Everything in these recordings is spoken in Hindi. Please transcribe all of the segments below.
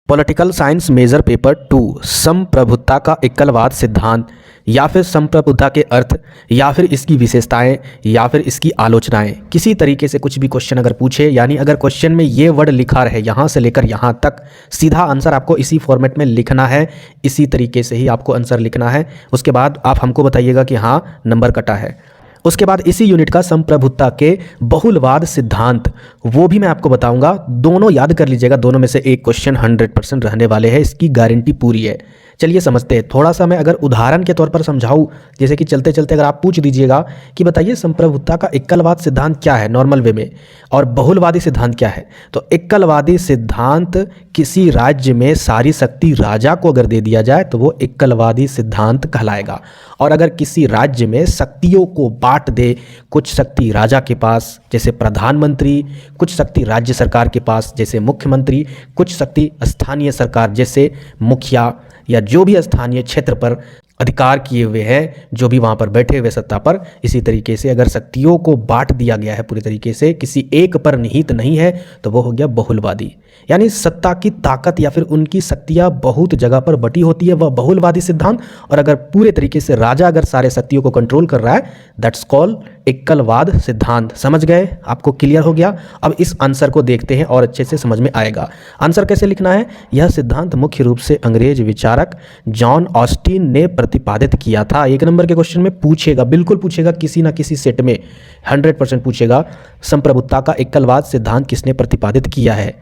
पॉलिटिकल साइंस मेजर पेपर 2 संप्रभुता का एकलवाद सिद्धांत या फिर संप्रभुता के अर्थ या फिर इसकी विशेषताएं या फिर इसकी आलोचनाएं, किसी तरीके से कुछ भी क्वेश्चन अगर पूछे, यानी अगर क्वेश्चन में ये वर्ड लिखा रहे यहाँ से लेकर यहाँ तक, सीधा आंसर आपको इसी फॉर्मेट में लिखना है, इसी तरीके से ही आपको आंसर लिखना है। उसके बाद आप हमको बताइएगा कि हाँ नंबर कटा है। उसके बाद इसी यूनिट का संप्रभुता के बहुलवाद सिद्धांत, वो भी मैं आपको बताऊंगा। दोनों याद कर लीजिएगा, दोनों में से एक क्वेश्चन 100% रहने वाले हैं, इसकी गारंटी पूरी है। चलिए समझते हैं। थोड़ा सा मैं अगर उदाहरण के तौर पर समझाऊं, जैसे कि चलते चलते अगर आप पूछ दीजिएगा कि बताइए संप्रभुता का एकलवाद सिद्धांत क्या है नॉर्मल वे में, और बहुलवादी सिद्धांत क्या है, तो एकलवादी सिद्धांत किसी राज्य में सारी शक्ति राजा को अगर दे दिया जाए तो वो एकलवादी सिद्धांत कहलाएगा। और अगर किसी राज्य में शक्तियों को बांट दे, कुछ शक्ति राजा के पास जैसे प्रधानमंत्री, कुछ शक्ति राज्य सरकार के पास जैसे मुख्यमंत्री, कुछ शक्ति स्थानीय सरकार जैसे मुखिया, या जो भी स्थानीय क्षेत्र पर अधिकार किए हुए हैं, जो भी वहाँ पर बैठे हुए सत्ता पर, इसी तरीके से अगर शक्तियों को बांट दिया गया है पूरी तरीके से, किसी एक पर निहित नहीं है, तो वो हो गया बहुलवादी। यानी सत्ता की ताकत या फिर उनकी शक्तियाँ बहुत जगह पर बटी होती है, वह बहुलवादी सिद्धांत। और अगर पूरे तरीके से राजा अगर सारे शक्तियों को कंट्रोल कर रहा है, दैट्स कॉल्ड एकलवाद सिद्धांत। समझ गए? आपको क्लियर हो गया? अब इस आंसर को देखते हैं और अच्छे से समझ में आएगा। आंसर कैसे लिखना है? यह सिद्धांत मुख्य रूप से अंग्रेज विचारक जॉन ऑस्टिन ने प्रतिपादित किया था। एक नंबर के क्वेश्चन में पूछेगा, बिल्कुल पूछेगा, किसी ना किसी सेट में 100% पूछेगा, संप्रभुता का एकलवाद सिद्धांत किसने प्रतिपादित किया है।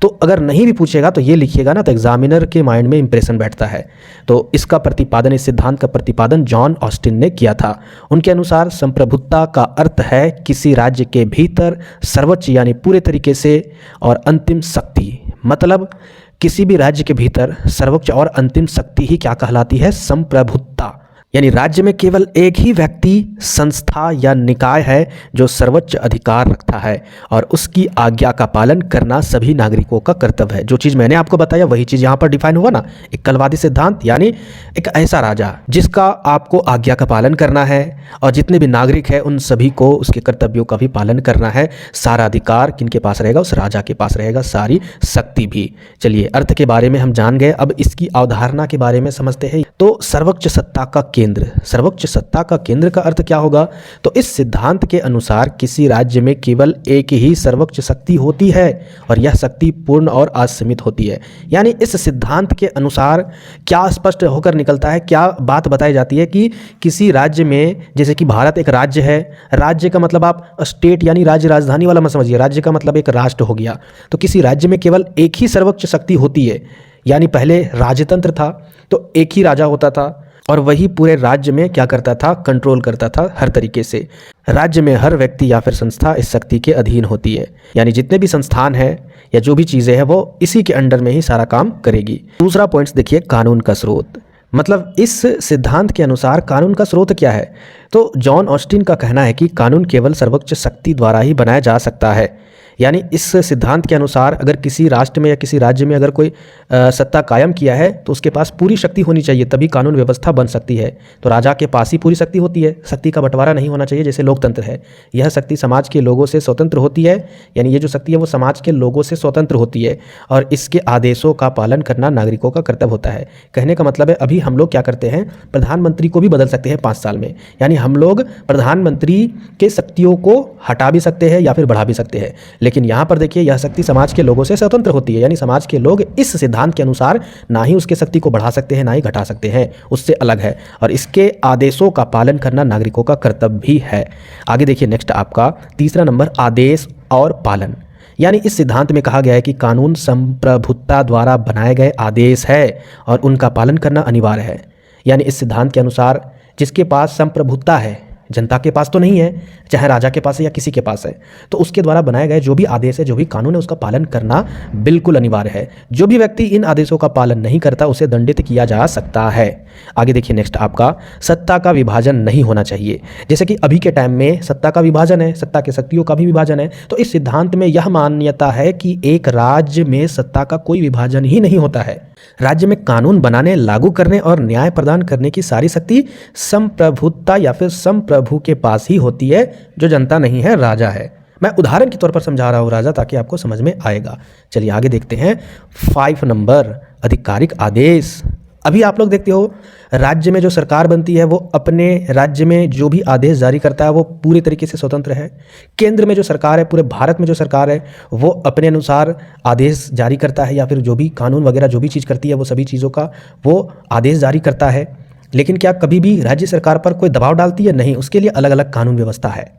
तो अगर नहीं भी पूछेगा तो ये लिखिएगा ना, तो एग्जामिनर के माइंड में इंप्रेशन बैठता है। तो इसका प्रतिपादन, इस सिद्धांत का प्रतिपादन जॉन ऑस्टिन ने किया था। उनके अनुसार संप्रभुता का अर्थ है किसी राज्य के भीतर सर्वोच्च यानी पूरे तरीके से और अंतिम शक्ति, मतलब किसी भी राज्य के भीतर सर्वोच्च और अंतिम शक्ति ही क्या कहलाती है? संप्रभुता। यानी राज्य में केवल एक ही व्यक्ति, संस्था या निकाय है जो सर्वोच्च अधिकार रखता है और उसकी आज्ञा का पालन करना सभी नागरिकों का कर्तव्य है। जो चीज़ मैंने आपको बताया वही चीज़ यहाँ पर डिफाइन हुआ ना, एकलवादी सिद्धांत। यानी एक ऐसा राजा जिसका आपको आज्ञा का पालन करना है और जितने भी नागरिक हैं उन सभी को उसके कर्तव्यों का भी पालन करना है। सारा अधिकार किनके पास रहेगा? उस राजा के पास रहेगा, सारी शक्ति भी। चलिए, अर्थ के बारे में हम जान गए, अब इसकी अवधारणा के बारे में समझते हैं। तो सर्वोच्च सत्ता का केंद्र, सर्वोच्च सत्ता का केंद्र का अर्थ क्या होगा? तो इस सिद्धांत के अनुसार किसी राज्य में केवल एक ही सर्वोच्च शक्ति होती है और यह शक्ति पूर्ण और असीमित होती है। यानी इस सिद्धांत के अनुसार क्या स्पष्ट होकर निकलता है, क्या बात बताई जाती है कि किसी राज्य में, जैसे कि भारत एक राज्य है, राज्य का मतलब आप स्टेट यानी राज्य राजधानी वाला मत समझिए, राज्य का मतलब एक राष्ट्र हो गया। तो किसी राज्य में केवल एक ही सर्वोच्च शक्ति होती है, यानी पहले राजतंत्र था तो एक ही राजा होता था और वही पूरे राज्य में क्या करता था? कंट्रोल करता था हर तरीके से। राज्य में हर व्यक्ति या फिर संस्था इस शक्ति के अधीन होती है, यानी जितने भी संस्थान हैं या जो भी चीज़ें हैं वो इसी के अंडर में ही सारा काम करेगी। दूसरा पॉइंट्स देखिए, कानून का स्रोत, मतलब इस सिद्धांत के अनुसार कानून का स्रोत क्या है? तो जॉन ऑस्टिन का कहना है कि कानून केवल सर्वोच्च शक्ति द्वारा ही बनाया जा सकता है। यानी इस सिद्धांत के अनुसार अगर किसी राष्ट्र में या किसी राज्य में अगर कोई सत्ता कायम किया है तो उसके पास पूरी शक्ति होनी चाहिए, तभी कानून व्यवस्था बन सकती है। तो राजा के पास ही पूरी शक्ति होती है, शक्ति का बंटवारा नहीं होना चाहिए जैसे लोकतंत्र है। यह शक्ति समाज के लोगों से स्वतंत्र होती है, यानी ये जो शक्ति है वो समाज के लोगों से स्वतंत्र होती है और इसके आदेशों का पालन करना नागरिकों का कर्तव्य होता है। कहने का मतलब है, अभी हम लोग क्या करते हैं, प्रधानमंत्री को भी बदल सकते हैं 5 साल में, यानी हम लोग प्रधानमंत्री के शक्तियों को हटा भी सकते हैं या फिर बढ़ा भी सकते हैं। लेकिन यहाँ पर देखिए, यह शक्ति समाज के लोगों से स्वतंत्र होती है, यानी समाज के लोग इस सिद्धांत के अनुसार ना ही उसके शक्ति को बढ़ा सकते हैं ना ही घटा सकते हैं, उससे अलग है। और इसके आदेशों का पालन करना नागरिकों का कर्तव्य भी है। आगे देखिए, नेक्स्ट आपका तीसरा नंबर, आदेश और पालन। यानी इस सिद्धांत में कहा गया है कि कानून संप्रभुता द्वारा बनाए गए आदेश है और उनका पालन करना अनिवार्य है। यानी इस सिद्धांत के अनुसार जिसके पास संप्रभुता है, जनता के पास तो नहीं है, चाहे राजा के पास है या किसी के पास है, तो उसके द्वारा बनाए गए जो भी आदेश है, जो भी कानून है, उसका पालन करना बिल्कुल अनिवार्य है। जो भी व्यक्ति इन आदेशों का पालन नहीं करता उसे दंडित किया जा सकता है। आगे देखिए, नेक्स्ट आपका सत्ता का विभाजन नहीं होना चाहिए। जैसे कि अभी के टाइम में सत्ता का विभाजन है, सत्ता के शक्तियों का भी विभाजन है, तो इस सिद्धांत में यह मान्यता है कि एक राज्य में सत्ता का कोई विभाजन ही नहीं होता है। राज्य में कानून बनाने, लागू करने और न्याय प्रदान करने की सारी शक्ति संप्रभुता या फिर संप्रभु के पास ही होती है, जो जनता नहीं है, राजा है। मैं उदाहरण के तौर पर समझा रहा हूँ राजा, ताकि आपको समझ में आएगा। चलिए आगे देखते हैं। 5 नंबर, आधिकारिक आदेश। अभी आप लोग देखते हो राज्य में जो सरकार बनती है वो अपने राज्य में जो भी आदेश जारी करता है वो पूरी तरीके से स्वतंत्र है। केंद्र में जो सरकार है, पूरे भारत में जो सरकार है, वो अपने अनुसार आदेश जारी करता है, या फिर जो भी कानून वगैरह जो भी चीज़ करती है वो सभी चीज़ों का वो आदेश जारी करता है। लेकिन क्या कभी भी राज्य सरकार पर कोई दबाव डालती है? नहीं, उसके लिए अलग अलग कानून व्यवस्था है।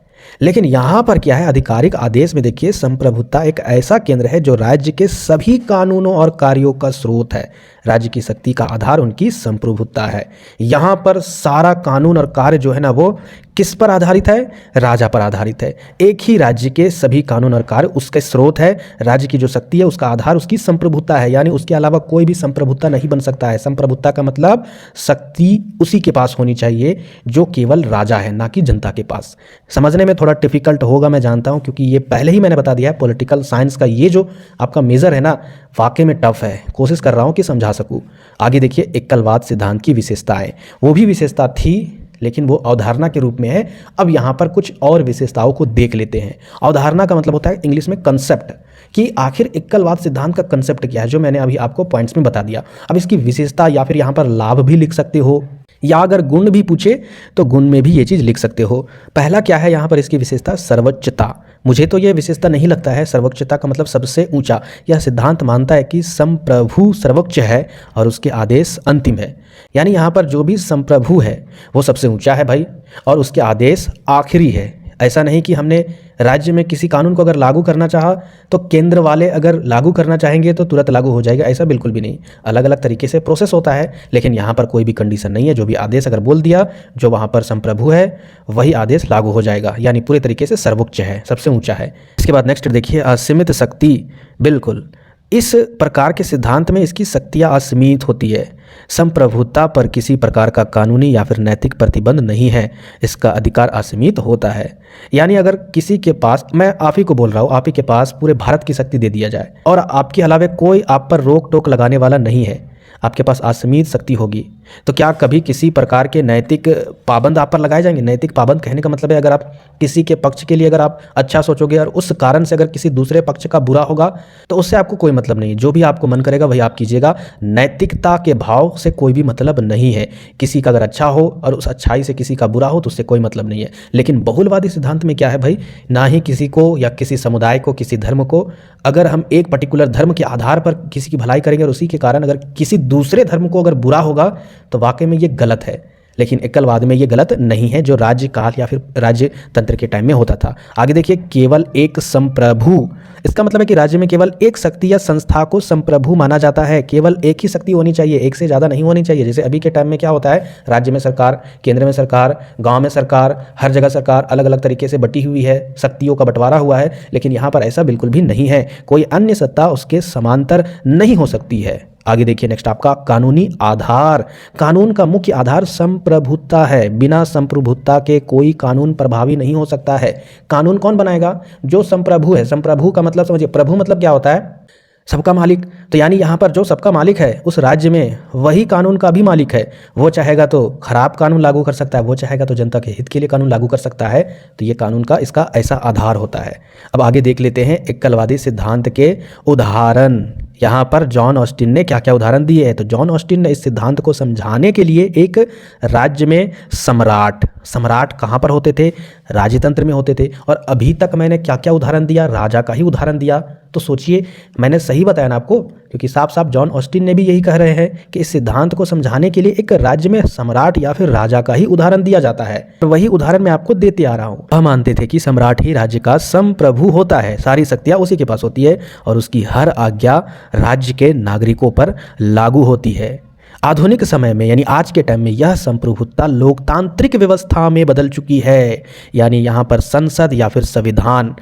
लेकिन यहाँ पर क्या है, आधिकारिक आदेश में देखिए, संप्रभुता एक ऐसा केंद्र है जो राज्य के सभी कानूनों और कार्यों का स्रोत है। राज्य की शक्ति का आधार उनकी संप्रभुता है। यहाँ पर सारा कानून और कार्य जो है ना वो किस पर आधारित है? राजा पर आधारित है। एक ही राज्य के सभी कानून और कार्य उसके स्रोत है। राज्य की जो शक्ति है उसका आधार उसकी संप्रभुता है, यानी उसके अलावा कोई भी संप्रभुता नहीं बन सकता है। संप्रभुता का मतलब शक्ति उसी के पास होनी चाहिए जो केवल राजा है, ना कि जनता के पास। समझने में थोड़ा डिफिकल्ट होगा मैं जानता हूँ, क्योंकि ये पहले ही मैंने बता दिया है, पॉलिटिकल साइंस का ये जो आपका मेजर है ना वाकई में टफ है। कोशिश कर रहा हूँ कि समझा सकूँ। आगे देखिए, एकलवाद सिद्धांत की विशेषताएं। वो भी विशेषता थी लेकिन वो अवधारणा के रूप में है। अब यहाँ पर कुछ और विशेषताओं को देख लेते हैं। अवधारणा का मतलब होता है इंग्लिश में कंसेप्ट, कि आखिर एकलवाद सिद्धांत का कंसेप्ट क्या है, जो मैंने अभी आपको पॉइंट्स में बता दिया। अब इसकी विशेषता या फिर यहाँ पर लाभ भी लिख सकते हो, या अगर गुण भी पूछे तो गुण में भी ये चीज़ लिख सकते हो। पहला क्या है यहाँ पर इसकी विशेषता? सर्वोच्चता। मुझे तो ये विशेषता नहीं लगता है। सर्वोच्चता का मतलब सबसे ऊंचा। यह सिद्धांत मानता है कि संप्रभु सर्वोच्च है और उसके आदेश अंतिम है। यानी यहाँ पर जो भी संप्रभु है वो सबसे ऊंचा है भाई, और उसके आदेश आखिरी है। ऐसा नहीं कि हमने राज्य में किसी कानून को अगर लागू करना चाहा तो केंद्र वाले अगर लागू करना चाहेंगे तो तुरंत लागू हो जाएगा, ऐसा बिल्कुल भी नहीं। अलग अलग तरीके से प्रोसेस होता है, लेकिन यहाँ पर कोई भी कंडीशन नहीं है। जो भी आदेश अगर बोल दिया, जो वहाँ पर संप्रभु है वही आदेश लागू हो जाएगा, यानी पूरे तरीके से सर्वोच्च है, सबसे ऊँचा है। इसके बाद नेक्स्ट देखिए, असीमित शक्ति। बिल्कुल इस प्रकार के सिद्धांत में इसकी शक्तियाँ असीमित होती है। संप्रभुता पर किसी प्रकार का कानूनी या फिर नैतिक प्रतिबंध नहीं है, इसका अधिकार असीमित होता है। यानी अगर किसी के पास, मैं आप ही को बोल रहा हूँ, आप ही के पास पूरे भारत की शक्ति दे दिया जाए और आपके अलावा कोई आप पर रोक टोक लगाने वाला नहीं है, आपके पास असीमित शक्ति होगी, तो क्या कभी किसी प्रकार के नैतिक पाबंद आप पर लगाए जाएंगे? नैतिक पाबंद कहने का मतलब है अगर आप किसी के पक्ष के लिए अगर आप अच्छा सोचोगे और उस कारण से अगर किसी दूसरे पक्ष का बुरा होगा तो उससे आपको कोई मतलब नहीं है। जो भी आपको मन करेगा वही आप कीजिएगा। नैतिकता के भाव से कोई भी मतलब नहीं है। किसी का अगर अच्छा हो और उस अच्छाई से किसी का बुरा हो तो उससे कोई मतलब नहीं है। लेकिन बहुलवादी सिद्धांत में क्या है भाई, ना ही किसी को या किसी समुदाय को, किसी धर्म को, अगर हम एक पर्टिकुलर धर्म के आधार पर किसी की भलाई करेंगे और उसी के कारण अगर किसी दूसरे धर्म को अगर बुरा होगा तो वाकई में ये गलत है। लेकिन एकलवाद में ये गलत नहीं है, जो राज्य काल या फिर राज्य तंत्र के टाइम में होता था। आगे देखिए, केवल एक संप्रभु। इसका मतलब है कि राज्य में केवल एक शक्ति या संस्था को संप्रभु माना जाता है। केवल एक ही शक्ति होनी चाहिए, एक से ज़्यादा नहीं होनी चाहिए। जैसे अभी के टाइम में क्या होता है, राज्य में सरकार, केंद्र में सरकार, गांव में सरकार, हर जगह सरकार अलग अलग तरीके से बटी हुई है, शक्तियों का बंटवारा हुआ है। लेकिन यहाँ पर ऐसा बिल्कुल भी नहीं है। कोई अन्य सत्ता उसके समांतर नहीं हो सकती है। आगे देखिए, नेक्स्ट आपका कानूनी आधार। कानून का मुख्य आधार संप्रभुता है। बिना संप्रभुता के कोई कानून प्रभावी नहीं हो सकता है। कानून कौन बनाएगा? जो संप्रभु है। संप्रभु का मतलब समझिए, प्रभु मतलब क्या होता है? सबका मालिक। तो यानी यहाँ पर जो सबका मालिक है उस राज्य में वही कानून का भी मालिक है। वो चाहेगा तो खराब कानून लागू कर सकता है, वो चाहेगा तो जनता के हित के लिए कानून लागू कर सकता है। तो ये कानून का इसका ऐसा आधार होता है। अब आगे देख लेते हैं एकलवादी सिद्धांत के उदाहरण। यहाँ पर जॉन ऑस्टिन ने क्या क्या उदाहरण दिए हैं। तो जॉन ऑस्टिन ने इस सिद्धांत को समझाने के लिए एक राज्य में सम्राट कहाँ पर होते थे? राजतंत्र में होते थे। और अभी तक मैंने क्या क्या उदाहरण दिया? राजा का ही उदाहरण दिया। तो सोचिए, मैंने सही बताया ना आपको, क्योंकि साफ साफ जॉन ऑस्टिन ने भी यही कह रहे हैं कि इस सिद्धांत को समझाने के लिए एक राज्य में सम्राट या फिर राजा का ही उदाहरण दिया जाता है। तो वही उदाहरण मैं आपको देते आ रहा हूँ। हम मानते थे कि सम्राट ही राज्य का संप्रभु होता है, सारी शक्तियाँ उसी के पास होती है और उसकी हर आज्ञा राज्य के नागरिकों पर लागू होती है। आधुनिक समय में यानी आज के टाइम में यह संप्रभुता लोकतांत्रिक व्यवस्था में बदल चुकी है। यानी यहाँ पर संसद या फिर संविधान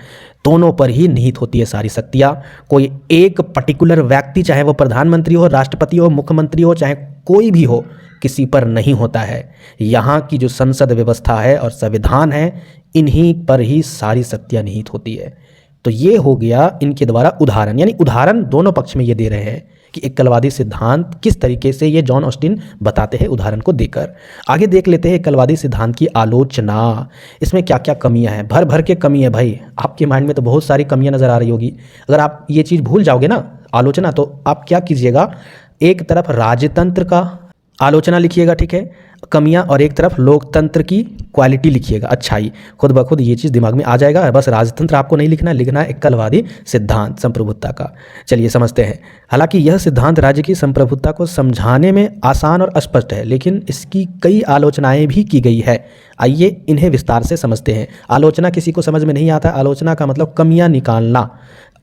दोनों पर ही निहित होती है सारी शक्तियाँ। कोई एक पर्टिकुलर व्यक्ति, चाहे वो प्रधानमंत्री हो, राष्ट्रपति हो, मुख्यमंत्री हो, चाहे कोई भी हो, किसी पर नहीं होता है। यहाँ की जो संसद व्यवस्था है और संविधान है, इन्हीं पर ही सारी शक्तियाँ निहित होती है। तो ये हो गया इनके द्वारा उदाहरण, यानी उदाहरण दोनों पक्ष में ये दे रहे हैं कि एकलवादी सिद्धांत किस तरीके से ये जॉन ऑस्टिन बताते हैं उदाहरण को देकर। आगे देख लेते हैं एकलवादी सिद्धांत की आलोचना। इसमें क्या क्या कमियां हैं, भर भर के कमी है भाई। आपके माइंड में तो बहुत सारी कमियां नज़र आ रही होगी। अगर आप ये चीज़ भूल जाओगे ना आलोचना, तो आप क्या कीजिएगा, एक तरफ राजतंत्र का आलोचना लिखिएगा, ठीक है, कमियां, और एक तरफ लोकतंत्र की क्वालिटी लिखिएगा, अच्छाई। खुद ब खुद ये चीज़ दिमाग में आ जाएगा। बस राजतंत्र आपको नहीं लिखना, लिखना है एकलवादी सिद्धांत संप्रभुता का। चलिए समझते हैं। हालांकि यह सिद्धांत राज्य की संप्रभुता को समझाने में आसान और स्पष्ट है, लेकिन इसकी कई आलोचनाएं भी की गई है। आइए इन्हें विस्तार से समझते हैं। आलोचना किसी को समझ में नहीं आता, आलोचना का मतलब कमियां निकालना।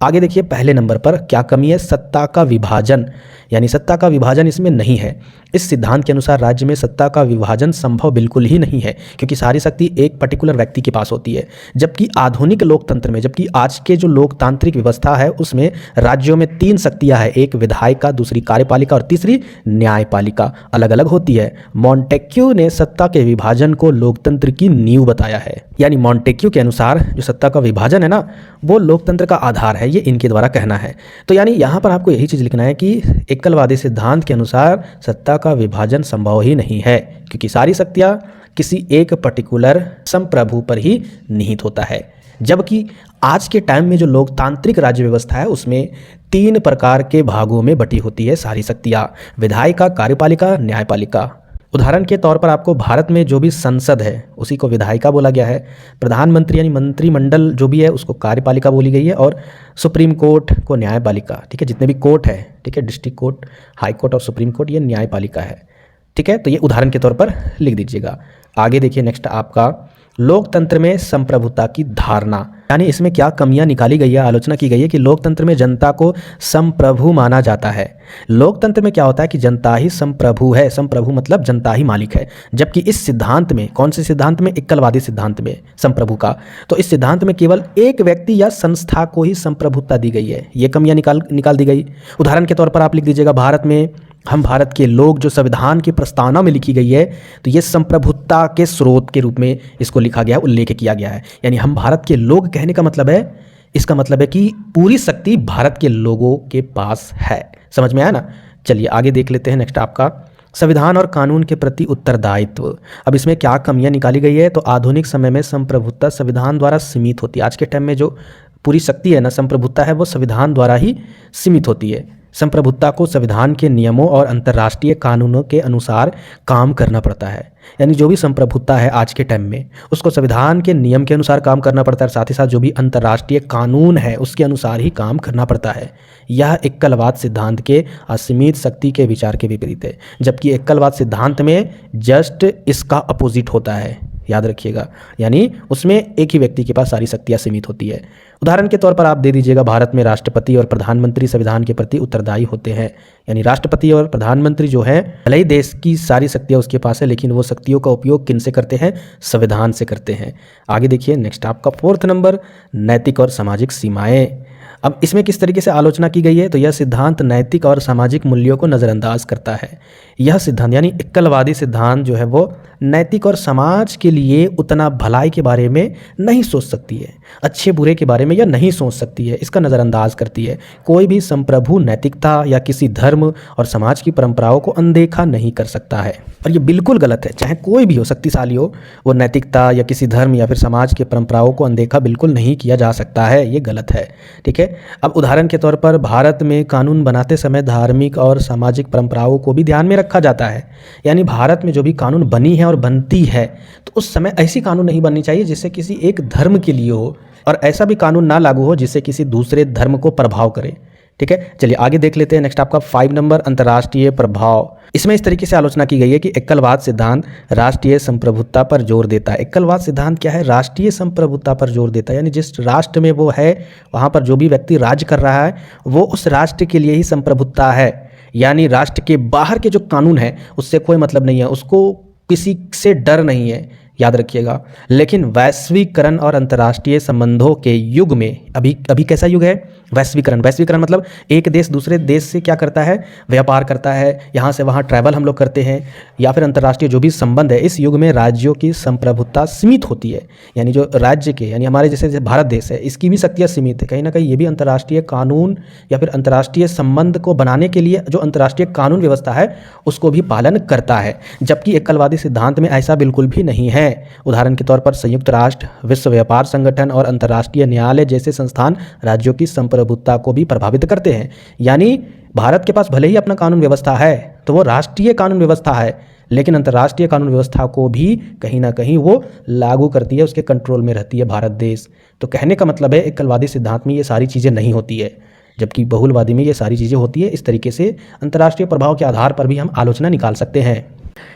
आगे देखिए, पहले नंबर पर क्या कमी है, सत्ता का विभाजन, यानी सत्ता का विभाजन इसमें नहीं है। इस सिद्धांत के अनुसार राज्य में सत्ता का विभाजन संभव बिल्कुल ही नहीं है, क्योंकि सारी शक्ति एक पर्टिकुलर व्यक्ति के पास होती है। जबकि आधुनिक लोकतंत्र में, जबकि आज के जो लोकतांत्रिक व्यवस्था है उसमें राज्यों में 3 शक्तियां हैं, एक विधायिका, दूसरी कार्यपालिका और तीसरी न्यायपालिका, अलग अलग होती है। मॉन्टेक्यू ने सत्ता के विभाजन को लोकतंत्र की नींव बताया है। यानी मॉन्टेक्यू के अनुसार जो सत्ता का विभाजन है ना, वो लोकतंत्र का आधार है, ये इनके द्वारा कहना है। तो यानी यहाँ पर आपको यही चीज़ लिखना है कि एकलवादी सिद्धांत के अनुसार सत्ता का विभाजन संभव ही नहीं है, क्योंकि सारी शक्तियाँ किसी एक पर्टिकुलर संप्रभु पर ही निहित होता है। जबकि आज के टाइम में जो लोकतांत्रिक राज्य व्यवस्था है उसमें 3 प्रकार के भागों में बटी होती है सारी शक्तियाँ, विधायिका, कार्यपालिका, न्यायपालिका। उदाहरण के तौर पर आपको भारत में जो भी संसद है उसी को विधायिका बोला गया है, प्रधानमंत्री यानी मंत्रिमंडल जो भी है उसको कार्यपालिका बोली गई है, और सुप्रीम कोर्ट को न्यायपालिका, ठीक है। जितने भी कोर्ट है, ठीक है, डिस्ट्रिक्ट कोर्ट, हाई कोर्ट और सुप्रीम कोर्ट, ये न्यायपालिका है, ठीक है। तो ये उदाहरण के तौर पर लिख दीजिएगा। आगे देखिए, नेक्स्ट आपका लोकतंत्र में संप्रभुता की धारणा, यानी इसमें क्या कमियां निकाली गई है, आलोचना की गई है कि लोकतंत्र में जनता को संप्रभु माना जाता है। लोकतंत्र में क्या होता है कि जनता ही संप्रभु है, संप्रभु मतलब जनता ही मालिक है। जबकि इस सिद्धांत में, कौन से सिद्धांत में, एकलवादी सिद्धांत में संप्रभु का, तो इस सिद्धांत में केवल एक व्यक्ति या संस्था को ही संप्रभुता दी गई है। ये कमियां निकाल दी गई। उदाहरण के तौर पर आप लिख दीजिएगा, भारत में हम भारत के लोग, जो संविधान की प्रस्तावना में लिखी गई है, तो ये संप्रभुता के स्रोत के रूप में इसको लिखा गया है, उल्लेख किया गया है। यानी हम भारत के लोग कहने का मतलब है, इसका मतलब है कि पूरी शक्ति भारत के लोगों के पास है। समझ में आया ना। चलिए आगे देख लेते हैं। नेक्स्ट आपका संविधान और कानून के प्रति उत्तरदायित्व। अब इसमें क्या कमियां निकाली गई है, तो आधुनिक समय में संप्रभुता संविधान द्वारा सीमित होती है। आज के टाइम में जो पूरी शक्ति है ना, संप्रभुता है, वो संविधान द्वारा ही सीमित होती है। संप्रभुता को संविधान के नियमों और अंतर्राष्ट्रीय कानूनों के अनुसार काम करना पड़ता है। यानी जो भी संप्रभुता है आज के टाइम में, उसको संविधान के नियम के अनुसार काम करना पड़ता है, साथ ही साथ जो भी अंतर्राष्ट्रीय कानून है उसके अनुसार ही काम करना पड़ता है। यह एकलवाद सिद्धांत के असीमित शक्ति के विचार के विपरीत है, जबकि एकलवाद सिद्धांत में जस्ट इसका अपोजिट होता है, याद रखिएगा। यानी उसमें एक ही व्यक्ति के पास सारी शक्तियाँ सीमित होती है। उदाहरण के तौर पर आप दे दीजिएगा, भारत में राष्ट्रपति और प्रधानमंत्री संविधान के प्रति उत्तरदायी होते हैं। यानी राष्ट्रपति और प्रधानमंत्री जो है, भले ही देश की सारी शक्तियाँ उसके पास है, लेकिन वो शक्तियों का उपयोग किन से करते हैं, संविधान से करते हैं। आगे देखिए, नेक्स्ट आपका 4th नंबर, नैतिक और सामाजिक सीमाएं। अब इसमें किस तरीके से आलोचना की गई है, तो यह सिद्धांत नैतिक और सामाजिक मूल्यों को नज़रअंदाज करता है। यह सिद्धांत यानी एकलवादी सिद्धांत जो है वो नैतिक और समाज के लिए उतना भलाई के बारे में नहीं सोच सकती है, अच्छे बुरे के बारे में यह नहीं सोच सकती है, इसका नज़रअंदाज करती है। कोई भी संप्रभु नैतिकता या किसी धर्म और समाज की परंपराओं को अनदेखा नहीं कर सकता है, और ये बिल्कुल गलत है। चाहे कोई भी हो, शक्तिशाली हो, वो नैतिकता या किसी धर्म या फिर समाज के परंपराओं को अनदेखा बिल्कुल नहीं किया जा सकता है, ये गलत है, ठीक है। अब उदाहरण के तौर पर भारत में कानून बनाते समय धार्मिक और सामाजिक परंपराओं को भी ध्यान में रखा जाता है। यानी भारत में जो भी कानून बनी है और बनती है, तो उस समय ऐसी कानून नहीं बननी चाहिए जिससे किसी एक धर्म के लिए हो, और ऐसा भी कानून ना लागू हो जिससे किसी दूसरे धर्म को प्रभाव करे, ठीक है। चलिए आगे देख लेते हैं। नेक्स्ट आपका 5 नंबर, अंतर्राष्ट्रीय प्रभाव। इसमें इस तरीके से आलोचना की गई है कि एकलवाद सिद्धांत राष्ट्रीय संप्रभुता पर जोर देता है। एकलवाद सिद्धांत क्या है, राष्ट्रीय संप्रभुता पर जोर देता है। यानी जिस राष्ट्र में वो है, वहाँ पर जो भी व्यक्ति राज्य कर रहा है वो उस राष्ट्र के लिए ही संप्रभुता है। यानी राष्ट्र के बाहर के जो कानून है उससे कोई मतलब नहीं है, उसको किसी से डर नहीं है। याद रखिएगा। लेकिन वैश्वीकरण और अंतर्राष्ट्रीय संबंधों के युग में अभी कैसा युग है? वैश्वीकरण मतलब एक देश दूसरे देश से क्या करता है? व्यापार करता है, यहाँ से वहाँ ट्रैवल हम लोग करते हैं, या फिर अंतर्राष्ट्रीय जो भी संबंध है, इस युग में राज्यों की संप्रभुता सीमित होती है। यानी जो राज्य के, यानी हमारे जैसे भारत देश है, इसकी भी शक्तियाँ सीमित है। कहीं ना कहीं ये भी अंतर्राष्ट्रीय कानून या फिर अंतर्राष्ट्रीय संबंध को बनाने के लिए जो अंतर्राष्ट्रीय कानून व्यवस्था है उसको भी पालन करता है, जबकि एकलवादी सिद्धांत में ऐसा बिल्कुल भी नहीं है। उदाहरण के तौर पर संयुक्त राष्ट्र, विश्व व्यापार संगठन और अंतर्राष्ट्रीय न्यायालय जैसे संस्थान राज्यों की संप्रभुता को भी प्रभावित करते हैं। यानी भारत के पास भले ही अपना कानून व्यवस्था है तो वो राष्ट्रीय कानून व्यवस्था है, लेकिन अंतर्राष्ट्रीय कानून व्यवस्था को भी कहीं ना कहीं वो लागू करती है, उसके कंट्रोल में रहती है भारत देश। तो कहने का मतलब है एकलवादी सिद्धांत में ये सारी चीज़ें नहीं होती है, जबकि बहुलवादी में ये सारी चीज़ें होती है। इस तरीके से अंतर्राष्ट्रीय प्रभाव के आधार पर भी हम आलोचना निकाल सकते हैं।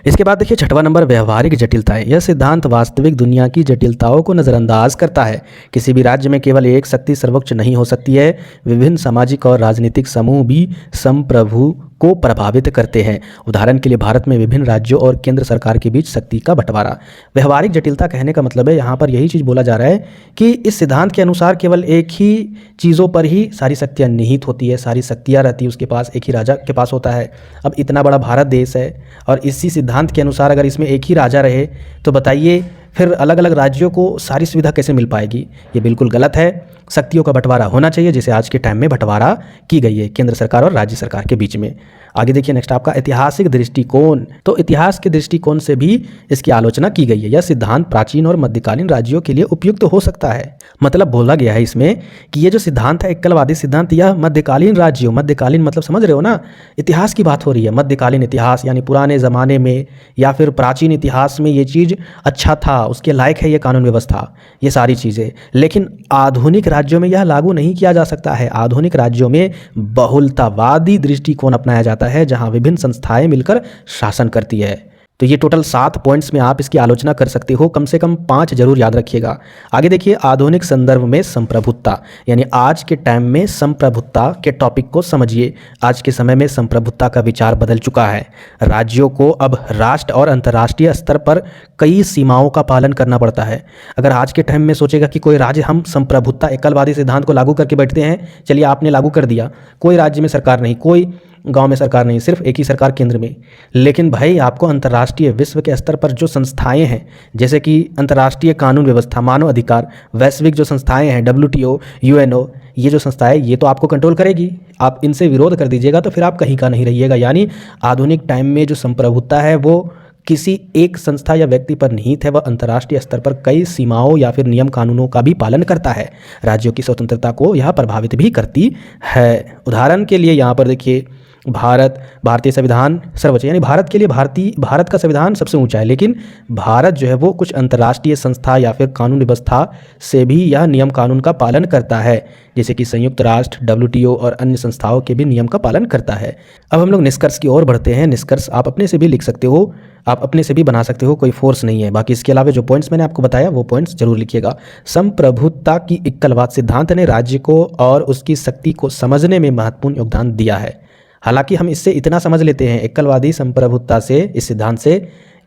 इसके बाद देखिए छठवां नंबर, व्यवहारिक जटिलताएं। यह सिद्धांत वास्तविक दुनिया की जटिलताओं को नज़रअंदाज करता है। किसी भी राज्य में केवल एक शक्ति सर्वोच्च नहीं हो सकती है। विभिन्न सामाजिक और राजनीतिक समूह भी संप्रभु को प्रभावित करते हैं। उदाहरण के लिए भारत में विभिन्न राज्यों और केंद्र सरकार के बीच शक्ति का बंटवारा। व्यवहारिक जटिलता कहने का मतलब है यहाँ पर यही चीज़ बोला जा रहा है कि इस सिद्धांत के अनुसार केवल एक ही चीज़ों पर ही सारी शक्तियाँ निहित होती है, सारी शक्तियाँ रहती है उसके पास, एक ही राजा के पास होता है। अब इतना बड़ा भारत देश है और इसी सिद्धांत के अनुसार अगर इसमें एक ही राजा रहे तो बताइए फिर अलग अलग राज्यों को सारी सुविधा कैसे मिल पाएगी? ये बिल्कुल गलत है। शक्तियों का बंटवारा होना चाहिए, जैसे आज के टाइम में बंटवारा की गई है केंद्र सरकार और राज्य सरकार के बीच में। आगे देखिए नेक्स्ट आपका ऐतिहासिक दृष्टिकोण। तो इतिहास के दृष्टिकोण से भी इसकी आलोचना की गई है। यह सिद्धांत प्राचीन और मध्यकालीन राज्यों के लिए उपयुक्त हो सकता है। मतलब बोला गया है इसमें कि ये जो सिद्धांत है एकलवादी सिद्धांत, यह मध्यकालीन राज्यों, मध्यकालीन मतलब समझ रहे हो ना, इतिहास की बात हो रही है। मध्यकालीन इतिहास यानी पुराने ज़माने में या फिर प्राचीन इतिहास में ये चीज़ अच्छा था, उसके लायक है ये कानून व्यवस्था, ये सारी चीज़ें। लेकिन आधुनिक राज्यों में यह लागू नहीं किया जा सकता है। आधुनिक राज्यों में बहुलतावादी दृष्टिकोण अपनाया जाता है, जहां विभिन्न संस्थाएं मिलकर शासन करती है। तो ये टोटल 7 पॉइंट्स में आप इसकी आलोचना कर सकते हो, कम से कम 5 जरूर याद रखिएगा। आगे देखिए आधुनिक संदर्भ में संप्रभुता, यानी आज के टाइम में संप्रभुता के टॉपिक को समझिए। आज के समय में संप्रभुता का विचार बदल चुका है। राज्यों को अब राष्ट्र और अंतर्राष्ट्रीय स्तर पर कई सीमाओं का पालन करना पड़ता है। अगर आज के टाइम में सोचेगा कि कोई राज्य हम संप्रभुता एकलवादी सिद्धांत को लागू करके बैठते हैं, चलिए आपने लागू कर दिया, कोई राज्य में सरकार नहीं, कोई गांव में सरकार नहीं, सिर्फ एक ही सरकार केंद्र में। लेकिन भाई आपको अंतर्राष्ट्रीय विश्व के स्तर पर जो संस्थाएं हैं, जैसे कि अंतर्राष्ट्रीय कानून व्यवस्था, मानव अधिकार, वैश्विक जो संस्थाएं हैं, WTO, UNO, ये जो संस्थाएं, ये तो आपको कंट्रोल करेगी। आप इनसे विरोध कर दीजिएगा तो फिर आप कहीं का नहीं रहिएगा। यानी आधुनिक टाइम में जो संप्रभुता है वो किसी एक संस्था या व्यक्ति पर निहित है, वह अंतर्राष्ट्रीय स्तर पर कई सीमाओं या फिर नियम कानूनों का भी पालन करता है। राज्यों की स्वतंत्रता को यह प्रभावित भी करती है। उदाहरण के लिए यहाँ पर देखिए भारतीय संविधान सर्वोच्च, यानी भारत के लिए भारत का संविधान सबसे ऊंचा है, लेकिन भारत जो है वो कुछ अंतर्राष्ट्रीय संस्था या फिर कानून व्यवस्था से भी यह नियम कानून का पालन करता है, जैसे कि संयुक्त राष्ट्र, WTO और अन्य संस्थाओं के भी नियम का पालन करता है। अब हम लोग निष्कर्ष की ओर बढ़ते हैं। निष्कर्ष आप अपने से भी लिख सकते हो, आप अपने से भी बना सकते हो, कोई फोर्स नहीं है। बाकी इसके अलावा जो पॉइंट्स मैंने आपको बताया वो पॉइंट्स जरूर लिखिएगा। संप्रभुता की एकलवाद सिद्धांत ने राज्य को और उसकी शक्ति को समझने में महत्वपूर्ण योगदान दिया है। हालांकि हम इससे इतना समझ लेते हैं एकलवादी संप्रभुता से, इस सिद्धांत से,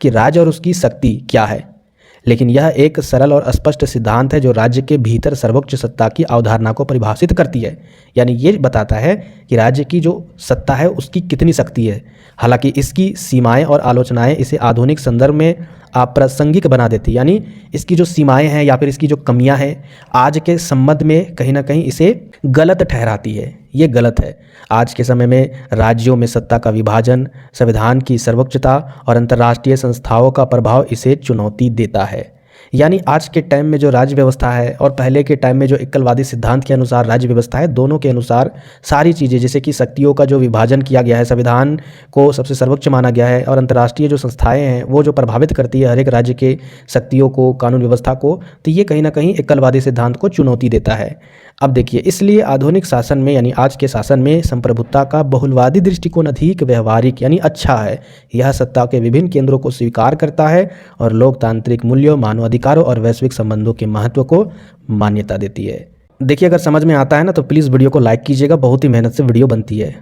कि राज्य और उसकी शक्ति क्या है, लेकिन यह एक सरल और स्पष्ट सिद्धांत है जो राज्य के भीतर सर्वोच्च सत्ता की अवधारणा को परिभाषित करती है। यानी ये बताता है कि राज्य की जो सत्ता है उसकी कितनी शक्ति है। हालांकि इसकी सीमाएं और आलोचनाएं इसे आधुनिक संदर्भ में अप्रासंगिक बना देती है। यानी इसकी जो सीमाएं हैं या फिर इसकी जो कमियां हैं आज के संबंध में कहीं ना कहीं इसे गलत ठहराती है। ये गलत है। आज के समय में राज्यों में सत्ता का विभाजन, संविधान की सर्वोच्चता और अंतर्राष्ट्रीय संस्थाओं का प्रभाव इसे चुनौती देता है। यानी आज के टाइम में जो राज्य व्यवस्था है और पहले के टाइम में जो एकलवादी सिद्धांत के अनुसार राज्य व्यवस्था है, दोनों के अनुसार सारी चीज़ें, जैसे कि शक्तियों का जो विभाजन किया गया है, संविधान को सबसे सर्वोच्च माना गया है और अंतर्राष्ट्रीय जो संस्थाएं हैं वो जो प्रभावित करती है हर एक राज्य के शक्तियों को, कानून व्यवस्था को, तो ये कहीं ना कहीं एकलवादी सिद्धांत को चुनौती देता है। अब देखिए, इसलिए आधुनिक शासन में यानी आज के शासन में संप्रभुता का बहुलवादी दृष्टिकोण अधिक व्यवहारिक यानी अच्छा है। यह सत्ता के विभिन्न केंद्रों को स्वीकार करता है और लोकतांत्रिक मूल्यों, मानवाधिकारों और वैश्विक संबंधों के महत्व को मान्यता देती है। देखिए, अगर समझ में आता है ना तो प्लीज़ वीडियो को लाइक कीजिएगा, बहुत ही मेहनत से वीडियो बनती है।